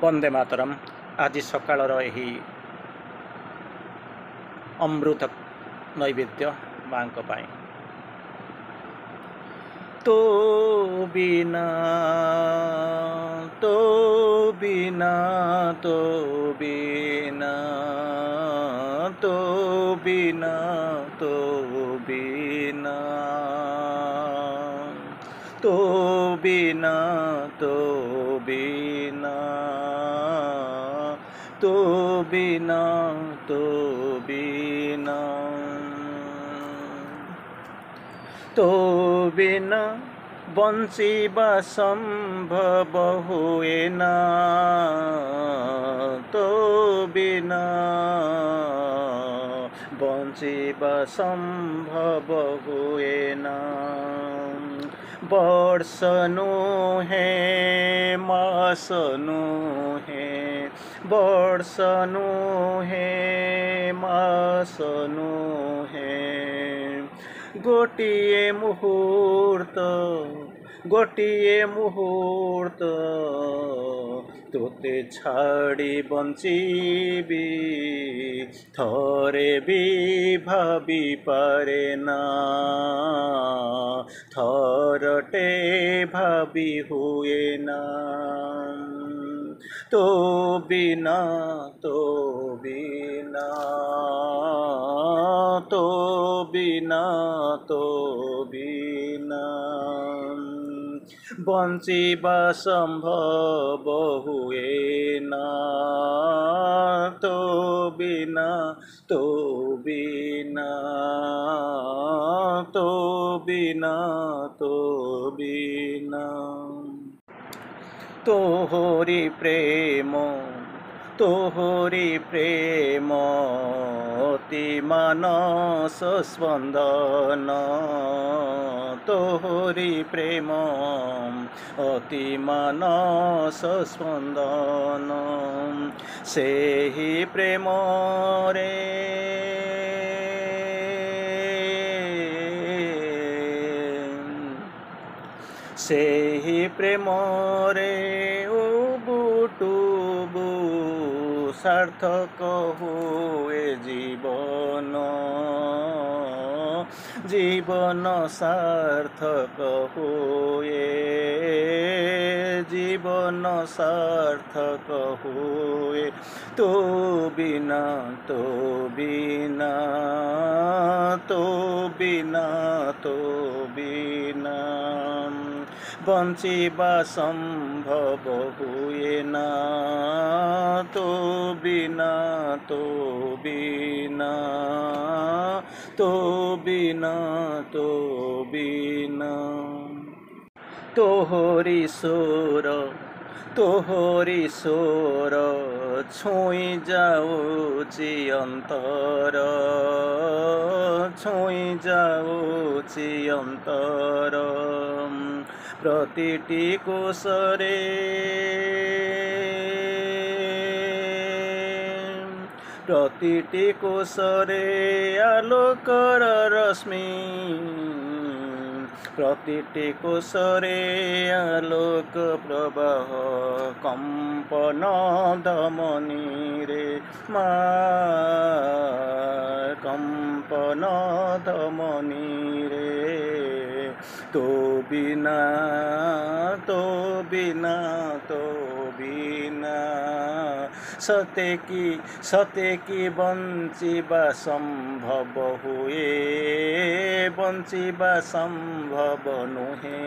वंदे मातरम। आज सकाळर यही अमृत नैवेद्य माँ पाई। तो बिना तो बिना तो बिना तो बिना तो बिना तो बिना तो बिना तो बिना तो बिना तो बिना बंचिबा संभव हुए ना। तो बिना बंचिबा संभव हुए ना। वर्ष नुहे मास नुहे वर्ष नुहे मास नुहे गोटिए मुहूर्त तोते छाड़ी बंचीबी थरे भी भाभी पारे ना। थरटे भाभी हुए ना। तो बिना तो बिना तो बिना तो बिना बंचिबा संभव हुए ना। तो बिना तो बिना तो बिना तो बिना तोहरी प्रेम अति मानस स्पंदन। तोहरी प्रेम अति मानस स्पंदन से ही प्रेम रे से ही प्रेम रे उबुटुबु सार्थक हुए जीवन। जीवन सार्थक हुए जीवन सार्थक हुए। तो बिना तो बिना तो बिना तो बिना बंचिबा संभव हुए ना। तो बिना तो बिना तो बिना तो बिना तोहरी सोर छुई जाऊची अंतर। छुई जाऊची अंतर प्रतिटी कोशरे प्रतिटी कोशरे आलोकर रश्मि। प्रतिटी कोशरे आलोक प्रवाह कंपन धमनी रे मा कंपन धमनी रे। तो बिना तो बिना तो बिना सते की बंचिबा संभव हुए। बंचिबा संभव नुहे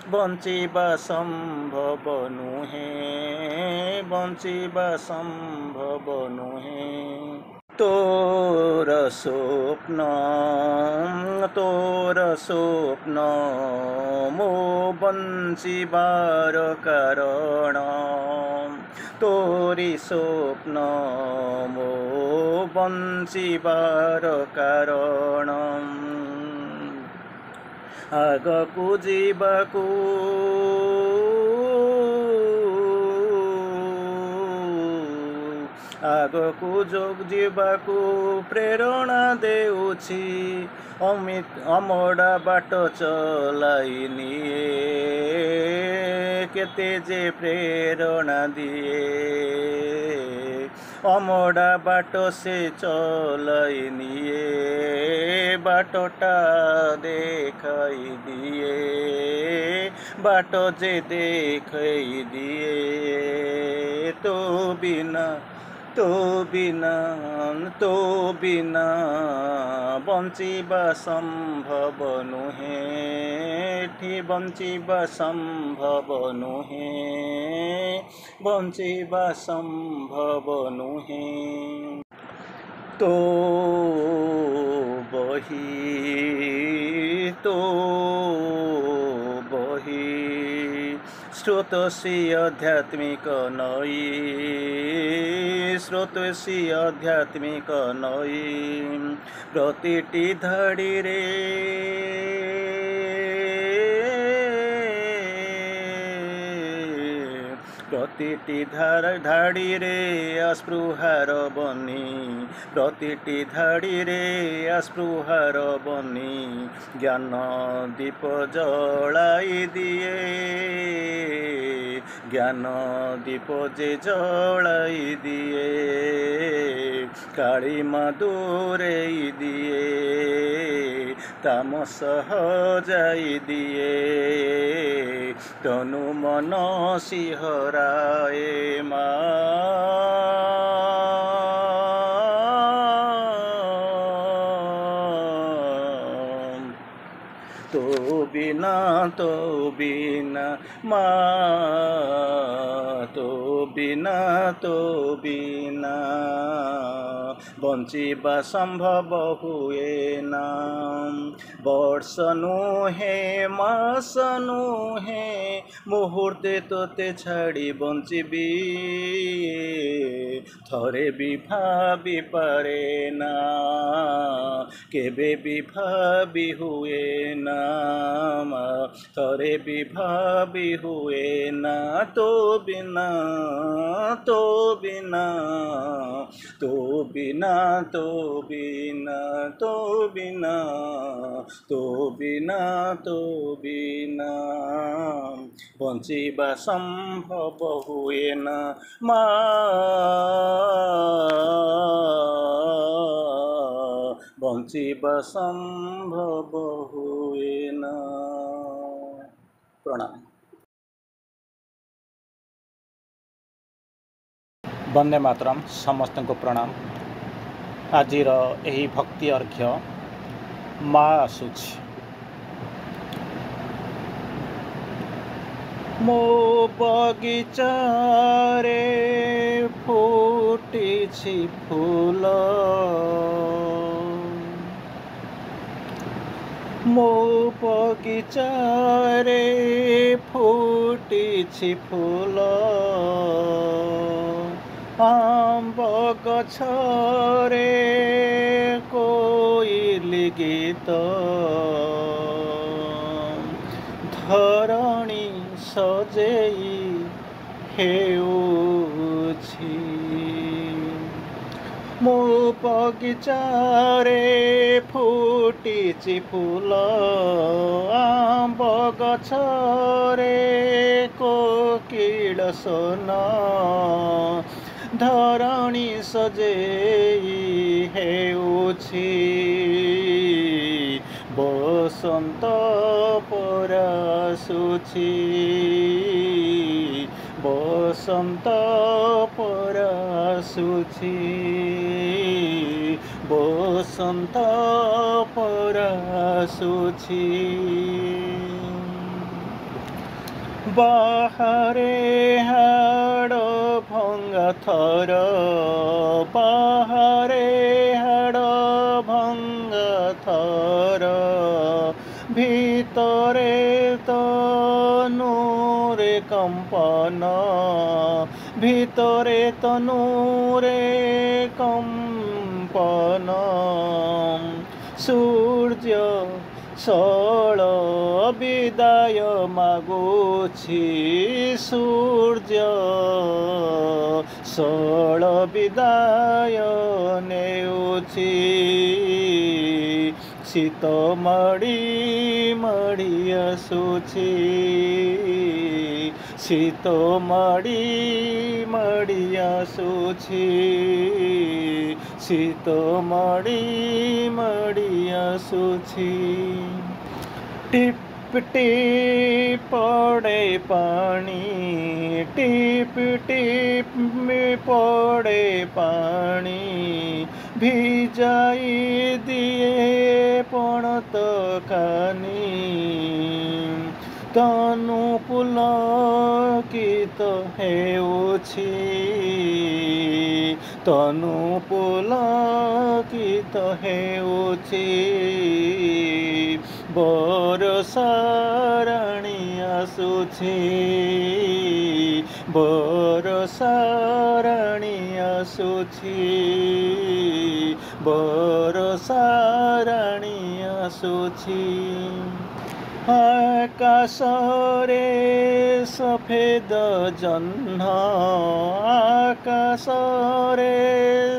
बंचिबा संभव नुहे बंचिबा संभव नुहे। तोर स्वप्न मो बंचिबार कारण। तोरी स्वप्न मो बंचिबार कारण आगकु जीवाकु ଆଗକୁ ଯୋଗ ଯିବାକୁ ପ୍ରେରଣା ଦେଉଛି ଅମଡ଼ା ବାଟ ଚଲାଇ ନିଏ କେତେ ଯେ ପ୍ରେରଣା ଦିଏ ଅମଡ଼ା ବାଟ ସେ ଚଲାଇ ନିଏ ବାଟଟା ଦେଖାଇ ଦିଏ ବାଟ ଯେ ଦେଖାଇ ଦିଏ ତୋ ବିନା ବଞ୍ଚିବା ସମ୍ଭବ ନୁହେଁ ଏଠି ବଞ୍ଚିବା ସମ୍ଭବ ନୁହେଁ ବଞ୍ଚିବା ସମ୍ଭବ ନୁହେଁ ତୋ ବହି ସ୍ରୋତସି ଆଧ୍ୟାତ୍ମିକ ନଈ ସ୍ରୋତସି ଆଧ୍ୟାତ୍ମିକ ନଈ ପ୍ରତିଟି ଧାଡ଼ିରେ ପ୍ରତିଟି ଧାଡ଼ିରେ ଆସ୍ପୃହାର ବନି ପ୍ରତିଟି ଧାଡ଼ିରେ ଆସ୍ପୃହାର ବନି ଜ୍ଞାନ ଦୀପ ଜଳାଇ ଦିଏ ଜ୍ଞାନ ଦୀପ ଯେ ଜଳାଇ ଦିଏ କାଳିମା ଦୂରେଇ ଦିଏ ତାମସ ହଜାଇ ଦିଏ ତନୁ ମନ ଶିହରାଏ ମା तो बिना माँ तो बिना बंचिबा संभव हुए ना वर्ष नुहे मास नुहे मुहूर्ते तोते छाड़ी बंचिबी थरे भी भाभी पारे ना केबे भी भाभी हुए ना थरे भी भाभी हुए ना तो बिना तो बिना तो बिना तो बिना तो बिना तो बिना तो बिना बंचिबा संभव हुए ना माँ बंचिबा संभव हुए ना। प्रणाम। वंदे मातरम समस्त को प्रणाम। आजिर एही भक्ति अर्घ्य माँ आसुछि मो बगीचारे फुटिछि फूल मो बगीचारे फुटिछि फूल आंब गछरे कोइली गीत धरणी सजेई हेउछि मो बगीचारे फुटिछि फूल आंब गछरे कोकिल सोन धरणी सजेई हेउछि बसंत परासुछि बसंत परासुछि बसंत परासुछि बाहरे हाड़ भंगा थर बाहरे हाड़ भंगा थर भीतरे तनुरे कंपन भीतरे तनुरे कंपन सूर्य षोल विदाय मागुछि सूर्य ଷୋଳ ବିଦାୟ ନେଉଛି। ଶୀତ ମାଡ଼ି ମାଡ଼ି ଆସୁଛି, ଶୀତ ମାଡ଼ି ମାଡ଼ି ଆସୁଛି, ଶୀତ ମାଡ଼ି ମାଡ଼ି ଆସୁଛି। ଟିପ୍ টিপ পড়ে পানি, টিপ টিপ পড়ে পানি, ভিজাই দিয়ে পণতখানি। তনু পুলকিত ହେଉଛି, তনু পুলକିତ ହେଉଛି। ବର୍ଷା ରାଣୀ ଆସୁଛି, ବର୍ଷା ରାଣୀ ଆସୁଛି, ବର୍ଷା ରାଣୀ ଆସୁଛି। ଆକାଶରେ ସଫେଦ ଜହ୍ନ, ଆକାଶରେ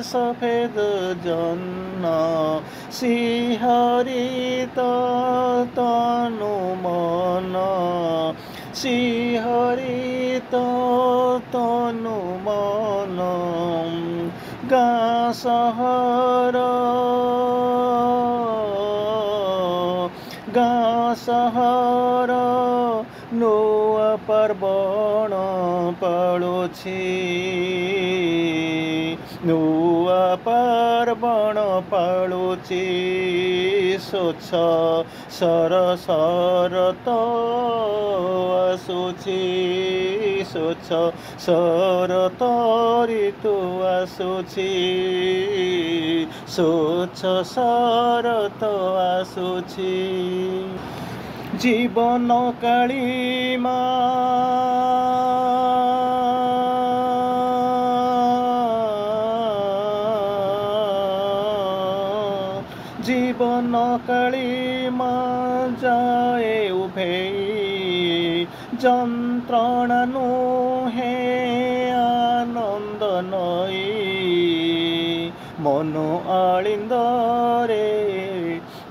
ସଫେଦ ଜହ୍ନ, ଶିହରିତ ତନୁ ମନ, ଶିହରିତ ତନୁ ମନ। ଗାଁ ସହର, ଗାଁ ସହର ନୂଆ ପାର୍ବଣ ପାଳୁଛି, ନୂଆ ପାର୍ବଣ ପାଳୁଛି। ସ୍ୱଚ୍ଛ ସରସରତ ଆସୁଛି, ସ୍ୱଚ୍ଛ ଶରତ ଋତୁ ଆସୁଛି, ସ୍ୱଚ୍ଛ ଶରତ ଆସୁଛି। ଜୀବନ କାଳିମା, ଜୀବନ କାଳିମା ଯାଏ ଉଭେଇ, ଯନ୍ତ୍ରଣା ନୁହେଁ ଆନନ୍ଦ ନଈ। ମନ ଆଳିନ୍ଦରେ,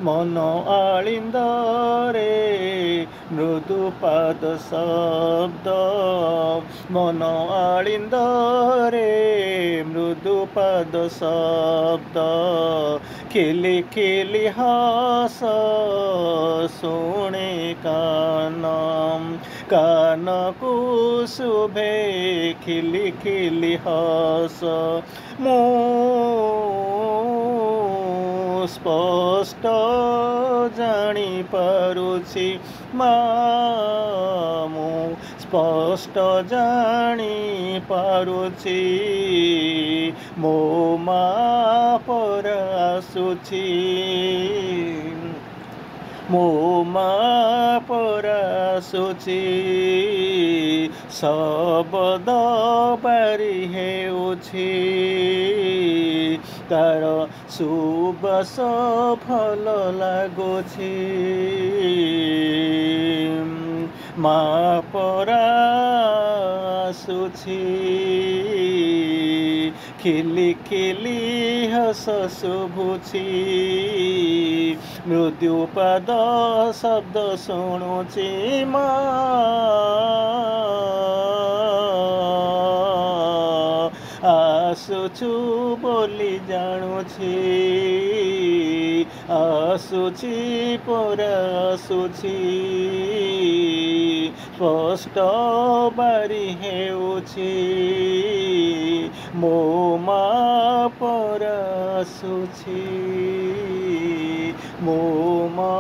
ମନ ଆଳିନ୍ଦରେ ମୃଦୁ ପାଦ ଶବ୍ଦ, ମନ ଆଳିନ୍ଦରେ ମୃଦୁ ପାଦ ଶବ୍ଦ। ଖିଲି ଖିଲି ହସ ଶୁଣେ କାନ, କାନକୁ ଶୁଭେ ଖିଲି ଖିଲି ହସ। ମୁଁ ସ୍ପଷ୍ଟ ଜାଣିପାରୁଛି ମା, ମୁଁ ସ୍ପଷ୍ଟ ଜାଣିପାରୁଛି, ମୋ ମା ପରା ଆସୁଛି, ମୋ ମା ପରା ଆସୁଛି। ଶବଦ ବାରି ହେଉଛି, ତାର ସୁବାସ ଭଲ ଲାଗୁଛି। ମା ପରା ଆସୁଛି, ଖିଲି ଖିଲି ହସ ଶୁଭୁଛି, ମୃଦୁ ପାଦ ଶବ୍ଦ ଶୁଣୁଛି। ମା ଆସୁଛୁ ବୋଲି ଜାଣୁଛି, ଆସୁଛି ପରା ଆସୁଛି। ସ୍ପଷ୍ଟ ବାରି ହେଉଛି, ମୋ ମା ପରା ଆସୁଛି, ମୋ ମା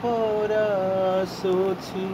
ପରା ଆସୁଛି।